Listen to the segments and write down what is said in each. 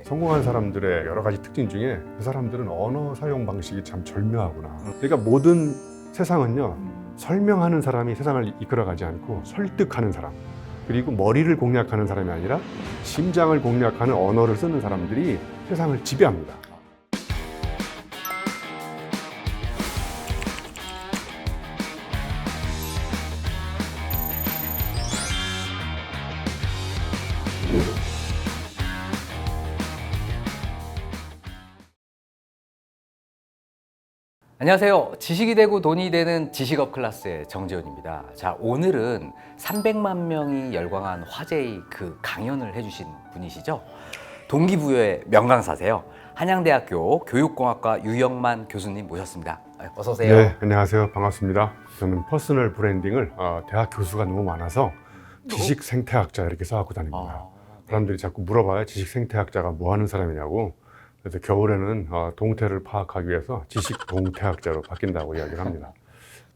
성공한 사람들의 여러 가지 특징 중에 그 사람들은 언어 사용 방식이 참 절묘하구나. 그러니까 모든 세상은요, 설명하는 사람이 세상을 이끌어가지 않고 설득하는 사람, 그리고 머리를 공략하는 사람이 아니라 심장을 공략하는 언어를 쓰는 사람들이 세상을 지배합니다. 안녕하세요. 지식이 되고 돈이 되는 지식업 클래스의 정재훈입니다. 자, 오늘은 300만 명이 열광한 화제의 그 강연을 해주신 분이시죠. 동기부여의 명강사세요. 한양대학교 교육공학과 유영만 교수님 모셨습니다. 어서 오세요. 네, 안녕하세요. 반갑습니다. 저는 퍼스널 브랜딩을 대학 교수가 너무 많아서 지식 생태학자 이렇게 써갖고 다닙니다. 사람들이 자꾸 물어봐요. 지식 생태학자가 뭐 하는 사람이냐고. 그래서 겨울에는 동태를 파악하기 위해서 지식 동태학자로 바뀐다고 이야기를 합니다.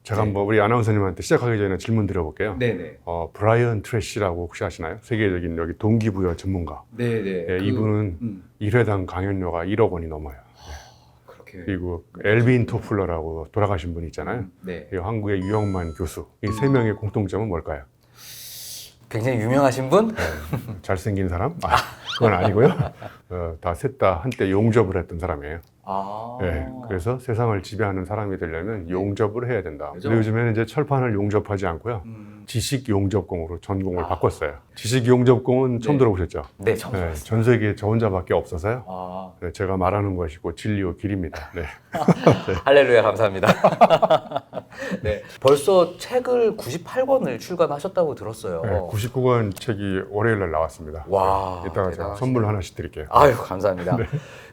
제가 한번 우리 아나운서님한테 시작하기 전에 질문 드려볼게요. 네네. 브라이언 트래시라고 혹시 아시나요? 세계적인 여기 동기부여 전문가. 네네. 네, 이분은 1회당 강연료가 1억 원이 넘어요. 그렇게. 그리고 엘빈 토플러라고 돌아가신 분이 있잖아요. 네. 그리고 한국의 유영만 교수. 이 세 명의 공통점은 뭘까요? 굉장히 유명하신 분? 잘생긴 사람? 그건 아니고요. 다 셋 다 한때 용접을 했던 사람이에요. 네, 그래서 세상을 지배하는 사람이 되려면 용접을 해야 된다. 그렇죠? 근데 요즘에는 이제 철판을 용접하지 않고요. 지식 용접공으로 전공을 바꿨어요. 지식 용접공은 처음 들어보셨죠? 네, 처음 네, 들었어요. 전 세계에 저 혼자밖에 없어서요. 네, 제가 말하는 것이고 진리요 길입니다. 네. 할렐루야, 감사합니다. 네, 벌써 책을 98권을 출간하셨다고 들었어요. 네, 99권 책이 월요일 날 나왔습니다. 와, 네, 이따가 제가 대단하시네요. 선물 하나씩 드릴게요. 아유, 감사합니다.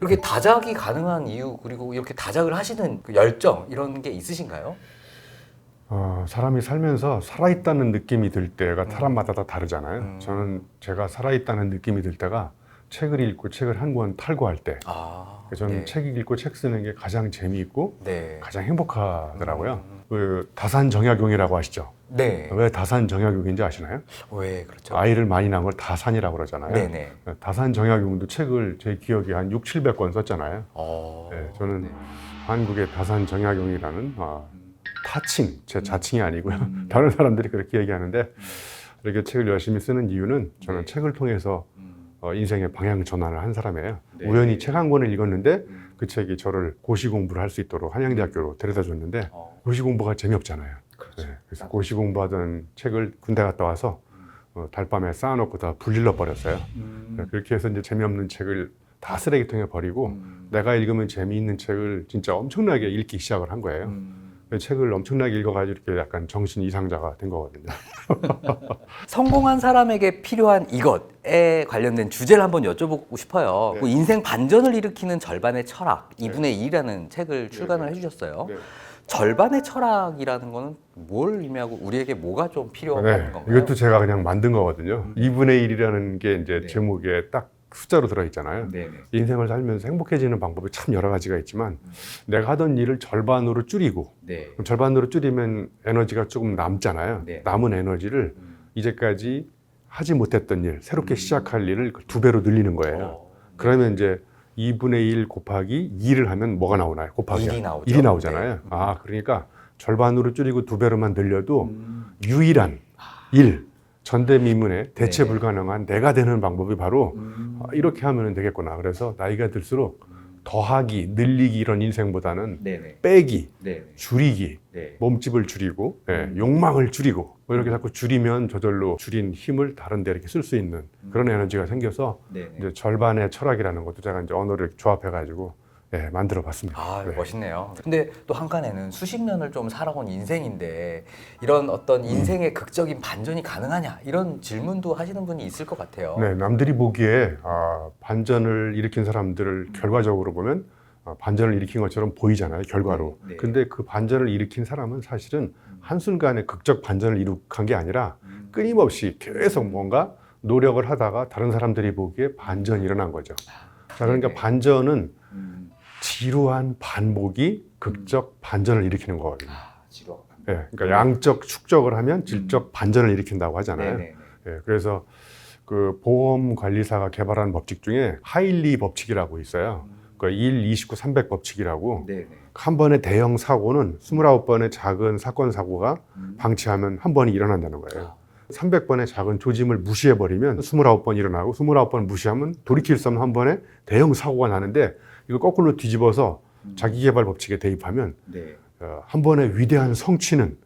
이렇게 다작이 가능한 이유, 그리고 이렇게 다작을 하시는 그 열정, 이런 게 있으신가요? 사람이 살면서 살아있다는 느낌이 들 때가 사람마다 다 다르잖아요. 저는 제가 살아있다는 느낌이 들 때가 책을 읽고 책을 한 권 탈고할 때. 저는 네. 책 읽고 책 쓰는 게 가장 재미있고 네. 가장 행복하더라고요. 그 다산정약용이라고 아시죠? 네. 왜 다산정약용인지 아시나요? 왜 그렇죠? 아이를 많이 낳은 걸 다산이라고 그러잖아요. 네네. 다산정약용도 책을 제 기억에 한 600~700권 썼잖아요. 네, 저는 네. 한국의 다산정약용이라는 타칭, 제 자칭이 아니고요. 다른 사람들이 그렇게 얘기하는데 이렇게 책을 열심히 쓰는 이유는 저는 책을 통해서 인생의 방향 전환을 한 사람이에요. 우연히 책 한 권을 읽었는데 그 책이 저를 고시 공부를 할 수 있도록 한양대학교로 데려다 줬는데 고시 공부가 재미없잖아요. 그렇죠. 네, 그래서 고시 공부하던 책을 군대 갔다 와서 달밤에 쌓아놓고 다 불질러 버렸어요. 네, 그렇게 해서 이제 재미없는 책을 다 쓰레기통에 버리고 내가 읽으면 재미있는 책을 진짜 엄청나게 읽기 시작을 한 거예요. 책을 엄청나게 읽어가지고 이렇게 약간 정신 이상자가 된 거거든요. 성공한 사람에게 필요한 이것에 관련된 주제를 한번 여쭤보고 싶어요. 네. 그 인생 반전을 일으키는 절반의 철학, 2분의 2라는 책을 출간을 해주셨어요. 네. 절반의 철학이라는 거는 뭘 의미하고 우리에게 뭐가 좀 필요한 건가요? 이것도 제가 그냥 만든 거거든요. 2분의 1이라는 게 이제 제목에 딱 숫자로 들어있잖아요. 네네. 인생을 살면서 행복해지는 방법이 참 여러 가지가 있지만 내가 하던 일을 절반으로 줄이고 네. 그럼 절반으로 줄이면 에너지가 조금 남잖아요. 네. 남은 에너지를 이제까지 하지 못했던 일, 새롭게 시작할 일을 2배로 늘리는 거예요. 그러면 이제 2분의 1 곱하기 2를 하면 뭐가 나오나요? 곱하기 일이 나오죠. 1이 나오잖아요. 그러니까 절반으로 줄이고 2배로만 늘려도 유일한 일, 전대미문에 대체 불가능한 내가 되는 방법이 바로 이렇게 하면 되겠구나. 그래서 나이가 들수록 더하기, 늘리기 이런 인생보다는 네네. 빼기, 네. 줄이기, 네. 몸집을 줄이고 욕망을 줄이고 뭐 이렇게 자꾸 줄이면 저절로 줄인 힘을 다른 데 이렇게 쓸 수 있는 그런 에너지가 생겨서 네네. 이제 절반의 철학이라는 것도 제가 이제 언어를 조합해가지고 만들어 봤습니다. 네. 멋있네요. 근데 또 한간에는 수십 년을 좀 살아온 인생인데 이런 어떤 인생의 극적인 반전이 가능하냐 이런 질문도 하시는 분이 있을 것 같아요. 네, 남들이 보기에 반전을 일으킨 사람들을 결과적으로 보면 반전을 일으킨 것처럼 보이잖아요, 결과로. 네. 근데 그 반전을 일으킨 사람은 사실은 한순간에 극적 반전을 이룩한 게 아니라 끊임없이 계속 뭔가 노력을 하다가 다른 사람들이 보기에 반전이 일어난 거죠. 자, 그러니까 반전은 지루한 반복이 극적 반전을 일으키는 거거든요. 지루하고. 그러니까 양적 축적을 하면 질적 반전을 일으킨다고 하잖아요. 네네. 그래서 그 보험 관리사가 개발한 법칙 중에 하일리 법칙이라고 있어요. 그 1, 29, 300 법칙이라고. 네네. 한 번의 대형 사고는 29번의 작은 사건 사고가 방치하면 한 번이 일어난다는 거예요. 300번의 작은 조짐을 무시해버리면 29번 일어나고 29번 무시하면 돌이킬 수 없는 한 번의 대형 사고가 나는데 이걸 거꾸로 뒤집어서 자기개발 법칙에 대입하면 네. 한 번의 위대한 성취는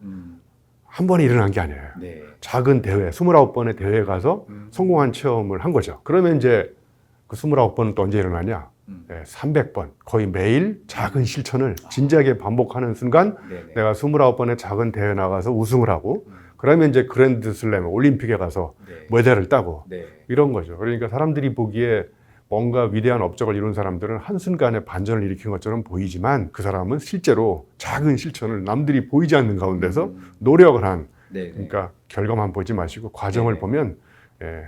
한 번에 일어난 게 아니에요. 네. 작은 대회, 29번의 대회에 가서 성공한 체험을 한 거죠. 그러면 이제 그 29번은 또 언제 일어나냐? 300번, 거의 매일 작은 실천을 진지하게 반복하는 순간 네네. 내가 29번의 작은 대회에 나가서 우승을 하고 그러면 이제 그랜드 슬램, 올림픽에 가서 네. 메달을 따고 네. 이런 거죠. 그러니까 사람들이 보기에 뭔가 위대한 업적을 이룬 사람들은 한순간에 반전을 일으킨 것처럼 보이지만 그 사람은 실제로 작은 실천을 남들이 보이지 않는 가운데서 노력을 한 네네. 그러니까 결과만 보지 마시고 과정을 네네. 보면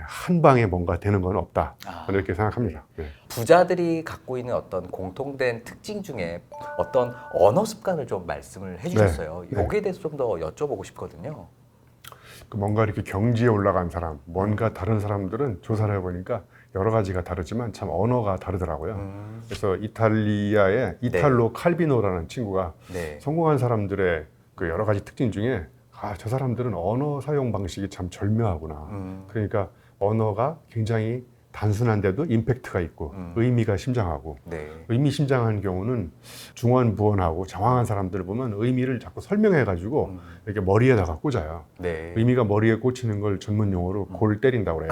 한 방에 뭔가 되는 건 없다. 아. 이렇게 생각합니다. 네. 부자들이 갖고 있는 어떤 공통된 특징 중에 어떤 언어 습관을 좀 말씀을 해주셨어요. 네. 여기에 대해서 좀 더 여쭤보고 싶거든요. 그 뭔가 이렇게 경지에 올라간 사람, 뭔가 다른 사람들은 조사를 해보니까 여러 가지가 다르지만 참 언어가 다르더라고요. 그래서 이탈리아의 이탈로 칼비노라는 친구가 네. 성공한 사람들의 그 여러 가지 특징 중에 저 사람들은 언어 사용 방식이 참 절묘하구나. 그러니까 언어가 굉장히 단순한데도 임팩트가 있고 의미가 심장하고 네. 의미 심장한 경우는 중언부언하고 장황한 사람들을 보면 의미를 자꾸 설명해가지고 이렇게 머리에다가 꽂아요. 네. 의미가 머리에 꽂히는 걸 전문 용어로 골 때린다고 그래요.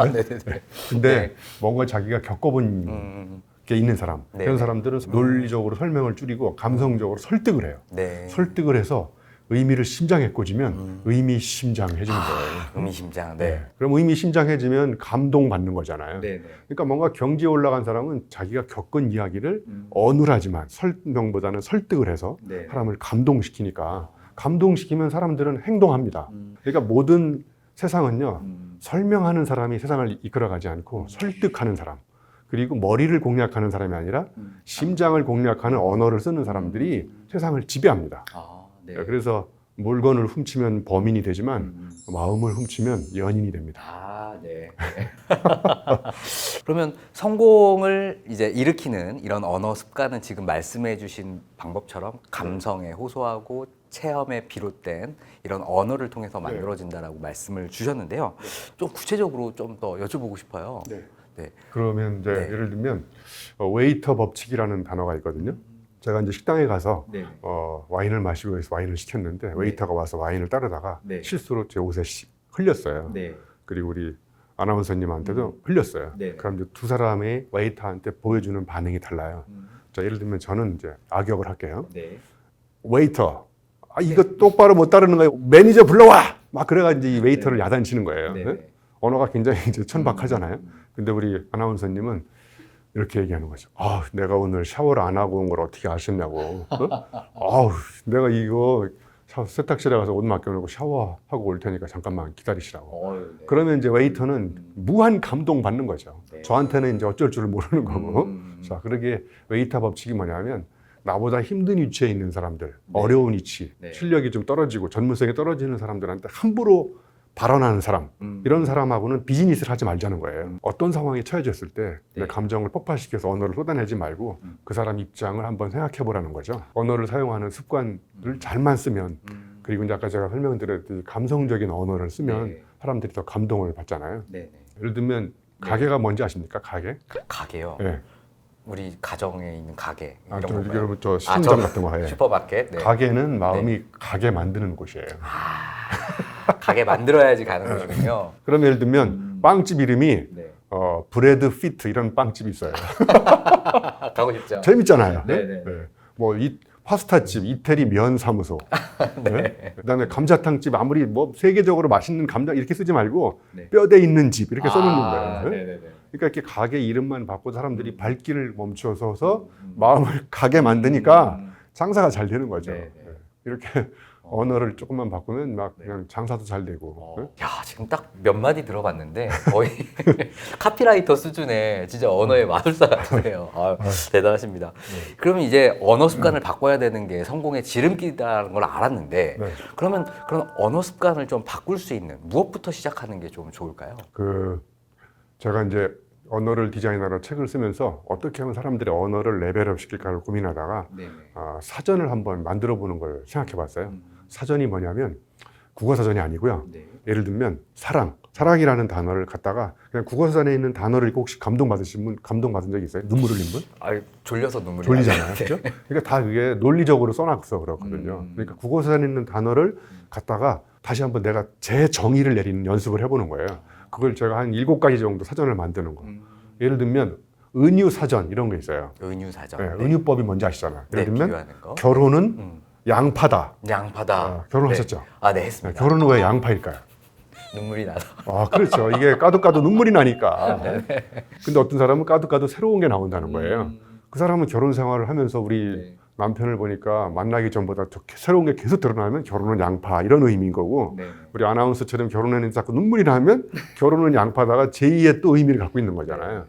네네네. 근데 네. 뭔가 자기가 겪어본 게 있는 사람 네. 그런 사람들은 논리적으로 설명을 줄이고 감성적으로 설득을 해요. 네. 설득을 해서 의미를 심장에 꽂으면 의미심장해지는 거예요. 의미심장. 네. 그럼 의미심장해지면 감동받는 거잖아요. 네네. 그러니까 뭔가 경지에 올라간 사람은 자기가 겪은 이야기를 어눌하지만 설명보다는 설득을 해서 네. 사람을 감동시키니까 감동시키면 사람들은 행동합니다. 그러니까 모든 세상은요 설명하는 사람이 세상을 이끌어가지 않고 설득하는 사람 그리고 머리를 공략하는 사람이 아니라 심장을 공략하는 언어를 쓰는 사람들이 세상을 지배합니다. 아, 네. 그래서 물건을 훔치면 범인이 되지만 마음을 훔치면 연인이 됩니다. 아, 네. 그러면 성공을 이제 일으키는 이런 언어 습관은 지금 말씀해 주신 방법처럼 감성에 호소하고 체험에 비롯된 이런 언어를 통해서 만들어진다라고 말씀을 주셨는데요. 좀 구체적으로 좀 더 여쭤보고 싶어요. 네. 네. 그러면 이제 네. 예를 들면 웨이터 법칙이라는 단어가 있거든요. 제가 이제 식당에 가서 네. 와인을 마시고 해서 와인을 시켰는데 웨이터가 와서 와인을 따르다가 네. 실수로 제 옷에 흘렸어요. 네. 그리고 우리 아나운서님한테도 흘렸어요. 네. 그럼 이제 두 사람의 웨이터한테 보여주는 반응이 달라요. 자, 예를 들면 저는 이제 악역을 할게요. 네. 웨이터, 이거 똑바로 못 따르는 거예요. 매니저 불러와! 막 그래가지고 이제 이 웨이터를 야단치는 거예요. 네. 네? 언어가 굉장히 이제 천박하잖아요. 근데 우리 아나운서님은 이렇게 얘기하는 거죠. 내가 오늘 샤워를 안 하고 온 걸 어떻게 아셨냐고. 내가 이거 세탁실에 가서 옷 맡겨놓고 샤워하고 올 테니까 잠깐만 기다리시라고. 네. 그러면 이제 웨이터는 무한 감동 받는 거죠. 네. 저한테는 이제 어쩔 줄을 모르는 거고. 자, 그러게 웨이터 법칙이 뭐냐면 나보다 힘든 위치에 있는 사람들, 어려운 위치, 네. 실력이 좀 떨어지고 전문성이 떨어지는 사람들한테 함부로 발언하는 사람, 이런 사람하고는 비즈니스를 하지 말자는 거예요. 어떤 상황에 처해졌을 때 내 감정을 폭발시켜서 언어를 쏟아내지 말고 그 사람 입장을 한번 생각해 보라는 거죠. 언어를 사용하는 습관을 잘만 쓰면 그리고 이제 아까 제가 설명드렸듯이 감성적인 언어를 쓰면 네. 사람들이 더 감동을 받잖아요. 네. 예를 들면 가게가 뭔지 아십니까? 가게? 가게요. 네. 우리 가정에 있는 가게 이런 저 건가요? 여러분 저 시중점 같은 거 해요. 슈퍼마켓. 네. 가게는 마음이 가게 만드는 곳이에요. 가게 만들어야지 가는 거군요. 그럼 예를 들면 빵집 이름이 네. 브레드 피트 이런 빵집이 있어요. 가고 싶죠. 재밌잖아요. 네네. 뭐 파스타집 이태리 면 사무소. 네. 그다음에 감자탕집 아무리 뭐 세계적으로 맛있는 감자 이렇게 쓰지 말고 네. 뼈대 있는 집 이렇게 써놓는 거예요. 네. 네네네. 그러니까 이렇게 가게 이름만 바꿔 사람들이 발길을 멈춰서서 마음을 가게 만드니까 장사가 잘 되는 거죠. 네네. 네. 이렇게 언어를 조금만 바꾸면 막 그냥 장사도 잘 되고. 네? 야, 지금 딱 몇 마디 들어봤는데 거의 카피라이터 수준의 진짜 언어의 마술사 같으세요. 대단하십니다. 그러면 이제 언어 습관을 바꿔야 되는 게 성공의 지름길이라는 걸 알았는데 네. 그러면 그런 언어 습관을 좀 바꿀 수 있는 무엇부터 시작하는 게 좀 좋을까요? 그 제가 이제 언어를 디자인하러 책을 쓰면서 어떻게 하면 사람들의 언어를 레벨업 시킬까를 고민하다가 네네. 사전을 한번 만들어 보는 걸 생각해 봤어요. 사전이 뭐냐면 국어 사전이 아니고요. 네. 예를 들면 사랑이라는 단어를 갖다가 그냥 국어사전에 있는 단어를 읽고 혹시 감동받으신 분, 감동받은 적 있어요? 눈물 흘린 분? 아, 졸려서 눈물이 졸리잖아요. 나요. 그렇죠? 그러니까 다 그게 논리적으로 써놨어 그렇거든요. 그러니까 국어사전에 있는 단어를 갖다가 다시 한번 내가 제 정의를 내리는 연습을 해보는 거예요. 그걸 제가 한 7가지 정도 사전을 만드는 거. 예를 들면 은유사전 이런 거 있어요. 은유사전. 네, 은유법이 뭔지 아시잖아요. 예를 네, 들면 비교하는 거. 결혼은 양파다. 양파다. 결혼하셨죠? 네. 아, 네, 네, 했습니다. 결혼은 왜 양파일까요? 눈물이 나서. 그렇죠. 이게 까도 눈물이 나니까. 근데 어떤 사람은 까도 새로운 게 나온다는 거예요. 그 사람은 결혼 생활을 하면서 우리 네. 남편을 보니까 만나기 전보다 새로운 게 계속 드러나면 결혼은 양파 이런 의미인 거고 네. 우리 아나운서처럼 결혼했는데 자꾸 눈물이 나면 결혼은 양파다가 제2의 또 의미를 갖고 있는 거잖아요.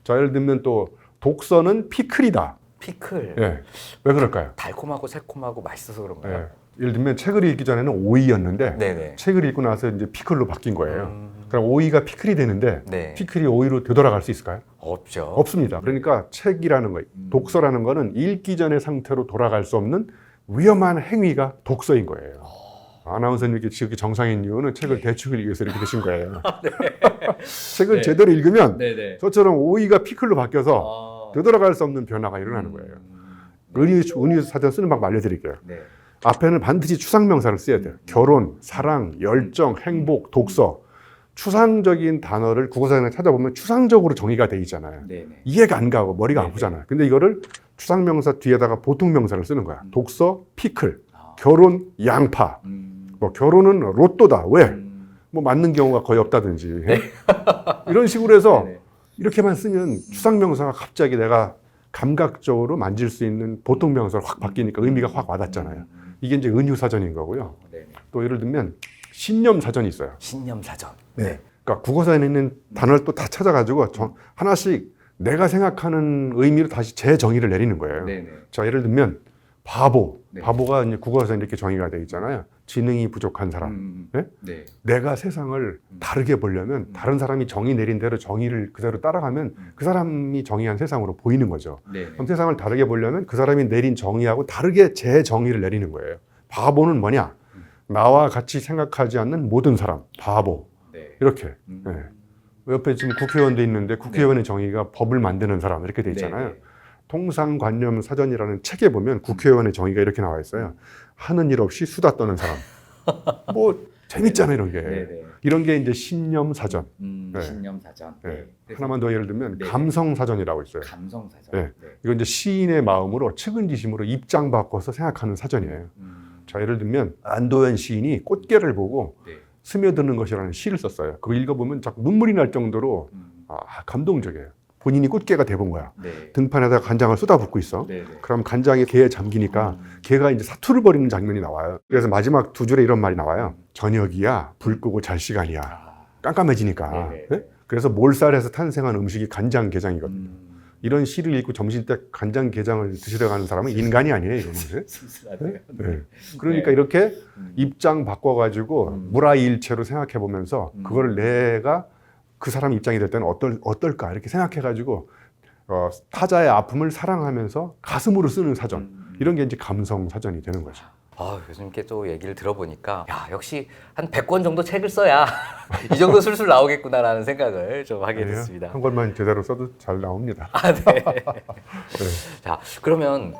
자, 예를 들면 또 독서는 피클이다. 피클. 예. 왜 그럴까요? 달콤하고 새콤하고 맛있어서 그런가요? 예. 예를 들면 책을 읽기 전에는 오이였는데 네네. 책을 읽고 나서 이제 피클로 바뀐 거예요. 그럼 오이가 피클이 되는데 네. 피클이 오이로 되돌아갈 수 있을까요? 없죠. 없습니다. 그러니까 책이라는 거, 독서라는 거는 읽기 전의 상태로 돌아갈 수 없는 위험한 행위가 독서인 거예요. 아나운서님께 지금 정상인 이유는 책을 대충 읽기 위해서 이렇게 되신 거예요. 책을 네. 제대로 읽으면 네네. 저처럼 오이가 피클로 바뀌어서 되돌아갈 수 없는 변화가 일어나는 거예요. 은유 사전 쓰는 방법 알려드릴게요. 네. 앞에는 반드시 추상명사를 써야 돼요. 결혼, 사랑, 열정, 행복, 독서. 추상적인 단어를 국어사전에 찾아보면 추상적으로 정의가 돼 있잖아요. 네네. 이해가 안 가고 머리가 네네. 아프잖아요. 근데 이거를 추상명사 뒤에다가 보통명사를 쓰는 거야. 독서, 피클, 결혼, 양파. 뭐 결혼은 로또다. 왜? 뭐 맞는 경우가 거의 없다든지. 이런 식으로 해서 네네. 이렇게만 쓰면 추상명사가 갑자기 내가 감각적으로 만질 수 있는 보통명사로 확 바뀌니까 의미가 확 와닿잖아요. 이게 이제 은유사전인 거고요. 네네. 또 예를 들면 신념사전이 있어요. 신념사전. 그러니까 국어사전에 있는 단어를 또 다 찾아가지고 하나씩 내가 생각하는 의미로 다시 재정의를 내리는 거예요. 네네. 자, 예를 들면 바보. 네. 바보가 이제 국어사전에 이렇게 정의가 되어 있잖아요. 지능이 부족한 사람. 네? 네. 내가 세상을 다르게 보려면 다른 사람이 정의 내린 대로 정의를 그대로 따라가면 그 사람이 정의한 세상으로 보이는 거죠. 네. 그럼 세상을 다르게 보려면 그 사람이 내린 정의하고 다르게 재정의를 내리는 거예요. 바보는 뭐냐? 나와 같이 생각하지 않는 모든 사람. 바보. 네. 이렇게. 네. 옆에 지금 국회의원도 있는데 국회의원의 정의가 법을 만드는 사람 이렇게 돼 있잖아요. 네. 통상관념 사전이라는 책에 보면 국회의원의 정의가 이렇게 나와 있어요. 하는 일 없이 수다 떠는 사람. 뭐 재밌잖아요, 이런 게. 네네. 이런 게 이제 신념 사전. 네. 신념사전. 네. 하나만 더 예를 들면 네. 감성 사전이라고 있어요. 감성사전. 네. 이건 이제 시인의 마음으로 측은지심으로 입장 바꿔서 생각하는 사전이에요. 자, 예를 들면 안도현 시인이 꽃게를 보고 네. 스며드는 것이라는 시를 썼어요. 그거 읽어보면 자꾸 눈물이 날 정도로 감동적이에요. 본인이 꽃게가 돼본 거야. 네. 등판에다가 간장을 쏟아붓고 있어. 네. 그럼 간장이 게에 잠기니까 게가 이제 사투를 벌이는 장면이 나와요. 그래서 마지막 두 줄에 이런 말이 나와요. 저녁이야, 불 끄고 잘 시간이야. 깜깜해지니까. 네네. 네? 그래서 몰살에서 탄생한 음식이 간장게장이거든요. 이런 시를 읽고 점심 때 간장게장을 드시러 가는 사람은 인간이 아니에요, 이거는. 씁쓸하네요. 네. 그러니까 이렇게 입장 바꿔가지고 무라일체로 생각해 보면서 그걸 내가 그 사람 입장이 될 때는 어떨까 이렇게 생각해가지고 타자의 아픔을 사랑하면서 가슴으로 쓰는 사전 이런 게 이제 감성 사전이 되는 거죠. 교수님께 또 얘기를 들어보니까 야, 역시 한 100권 정도 책을 써야 이 정도 술술 나오겠구나라는 생각을 좀 하게 됐습니다. 한 권만 제대로 써도 잘 나옵니다. 네. 자, 그러면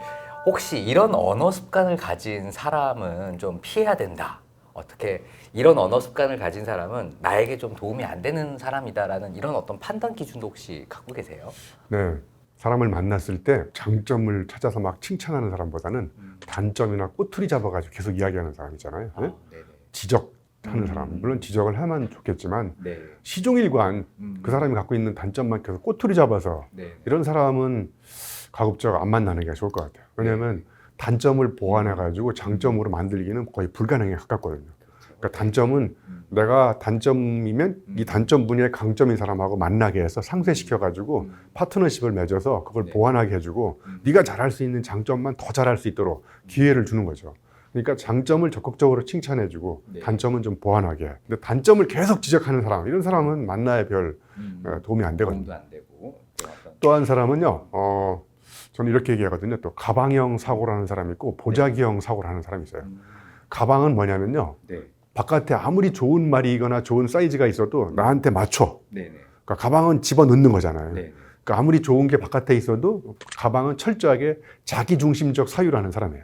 혹시 이런 언어 습관을 가진 사람은 좀 피해야 된다. 어떻게 이런 언어 습관을 가진 사람은 나에게 좀 도움이 안 되는 사람이다라는 이런 어떤 판단 기준도 혹시 갖고 계세요? 네. 사람을 만났을 때 장점을 찾아서 막 칭찬하는 사람보다는 단점이나 꼬투리 잡아가지고 계속 이야기하는 사람 있잖아요. 네? 네네. 지적하는 사람. 물론 지적을 하면 좋겠지만 네. 시종일관 그 사람이 갖고 있는 단점만 계속 꼬투리 잡아서 네. 이런 사람은 가급적 안 만나는 게 좋을 것 같아요. 왜냐하면 단점을 보완해가지고 장점으로 만들기는 거의 불가능에 가깝거든요. 그러니까 단점은 내가 단점이면 이 단점 분야의 강점인 사람하고 만나게 해서 상쇄시켜가지고 파트너십을 맺어서 그걸 보완하게 해주고 네가 잘할 수 있는 장점만 더 잘할 수 있도록 기회를 주는 거죠. 그러니까 장점을 적극적으로 칭찬해주고 네. 단점은 좀 보완하게. 근데 단점을 계속 지적하는 사람, 이런 사람은 만나야 별 도움이 안 되거든요. 도움도 안 되고. 또 한 사람은요, 저는 이렇게 얘기하거든요. 또 가방형 사고라는 사람이 있고 보자기형 사고라는 사람이 있어요. 가방은 뭐냐면요, 네. 바깥에 아무리 좋은 말이거나 좋은 사이즈가 있어도 나한테 맞춰. 네네. 그러니까 가방은 집어넣는 거잖아요. 네. 그러니까 아무리 좋은 게 바깥에 있어도 가방은 철저하게 자기중심적 사유라는 사람이에요.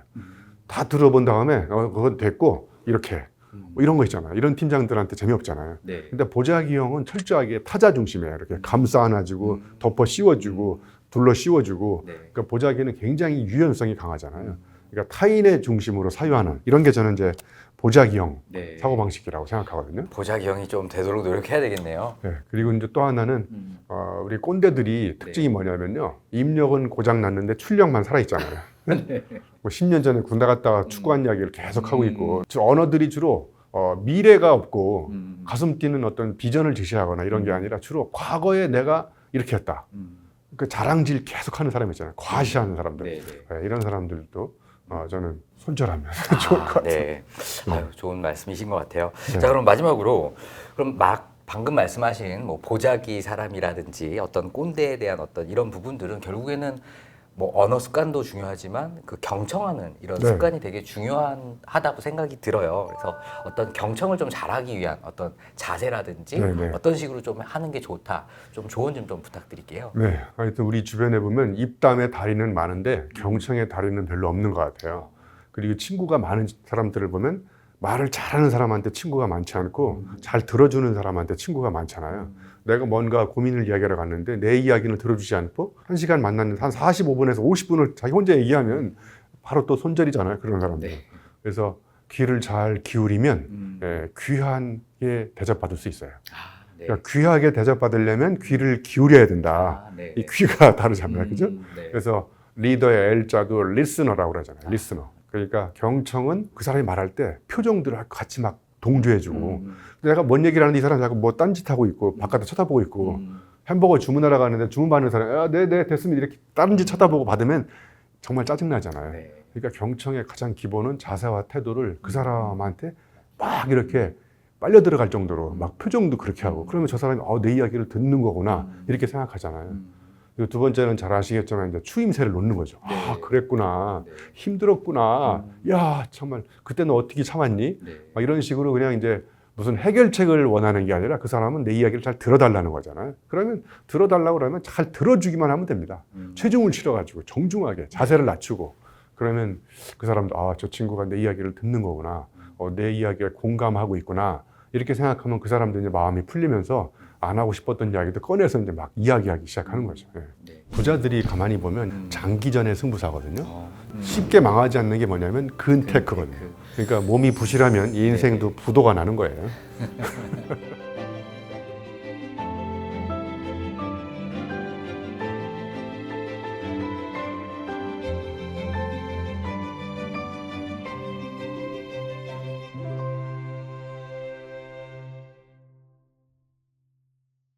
다 들어본 다음에 그건 됐고 이렇게 뭐 이런 거 있잖아요. 이런 팀장들한테 재미없잖아요. 네. 근데 보자기형은 철저하게 타자 중심이에요. 이렇게 감싸 안아주고 덮어 씌워주고 둘러 씌워주고. 네. 그러니까 보자기는 굉장히 유연성이 강하잖아요. 그러니까 타인의 중심으로 사유하는 이런 게 저는 이제 보자기형 네. 사고방식이라고 생각하거든요. 보자기형이 좀 되도록 노력해야 되겠네요. 네, 그리고 이제 또 하나는 우리 꼰대들이 특징이 뭐냐면요, 입력은 고장 났는데 출력만 살아 있잖아요. 뭐 10년 전에 군대 갔다가 축구한 이야기를 계속 하고 있고, 언어들이 주로 미래가 없고 가슴 뛰는 어떤 비전을 제시하거나 이런 게 아니라 주로 과거에 내가 이렇게 했다. 그 자랑질 계속하는 사람 있잖아요. 과시하는 사람들. 네, 네, 이런 사람들도 저는 손절하면 좋을 것 같아요. 네. 아유, 좋은 말씀이신 것 같아요. 네. 자, 그럼 마지막으로 그럼 방금 말씀하신 뭐 보자기 사람이라든지 어떤 꼰대에 대한 어떤 이런 부분들은 결국에는 뭐 언어 습관도 중요하지만 그 경청하는 이런 네. 습관이 되게 중요하다고 생각이 들어요. 그래서 어떤 경청을 좀 잘하기 위한 어떤 자세라든지 네, 네. 어떤 식으로 좀 하는 게 좋다. 좀 조언 좀 부탁드릴게요. 네, 하여튼 우리 주변에 보면 입담의 달인은 많은데 경청의 달인은 별로 없는 것 같아요. 그리고 친구가 많은 사람들을 보면 말을 잘하는 사람한테 친구가 많지 않고 잘 들어주는 사람한테 친구가 많잖아요. 내가 뭔가 고민을 이야기하러 갔는데 내 이야기를 들어주지 않고 1시간 만났는데 한 45분에서 50분을 자기 혼자 얘기하면 바로 또 손절이잖아요. 그런 사람들. 네. 그래서 귀를 잘 기울이면 귀하게 대접받을 수 있어요. 아, 네. 그러니까 귀하게 대접받으려면 귀를 기울여야 된다. 아, 네. 이 귀가 다르잖아요. 그죠? 네. 그래서 리더의 L자도 리스너라고 그러잖아요. 리스너. 그러니까 경청은 그 사람이 말할 때 표정들을 같이 막 동조해주고, 내가 뭔 얘기를 하는데 이 사람이 자꾸 뭐 딴짓하고 있고 바깥에 쳐다보고 있고, 햄버거 주문하러 가는데 주문받는 사람이 네 됐습니다 이렇게 다른 짓 쳐다보고 받으면 정말 짜증나잖아요. 네. 그러니까 경청의 가장 기본은 자세와 태도를 그 사람한테 막 이렇게 빨려 들어갈 정도로 막 표정도 그렇게 하고, 그러면 저 사람이 내 이야기를 듣는 거구나 이렇게 생각하잖아요. 그리고 두 번째는 잘 아시겠지만 이제 추임새를 놓는 거죠. 네. 아, 그랬구나. 네. 힘들었구나. 야, 정말 그때는 어떻게 참았니? 네. 막 이런 식으로 그냥 이제 무슨 해결책을 원하는 게 아니라 그 사람은 내 이야기를 잘 들어달라는 거잖아요. 그러면 들어달라고 그러면 잘 들어주기만 하면 됩니다. 체중을 실어가지고 정중하게 자세를 낮추고, 그러면 그 사람도 저 친구가 내 이야기를 듣는 거구나. 내 이야기에 공감하고 있구나. 이렇게 생각하면 그 사람도 이제 마음이 풀리면서 안 하고 싶었던 이야기도 꺼내서 이제 막 이야기하기 시작하는 거죠. 예. 네. 부자들이 가만히 보면 장기전의 승부사거든요. 쉽게 망하지 않는 게 뭐냐면 근테크거든요. 그러니까 몸이 부실하면 이 인생도 부도가 나는 거예요.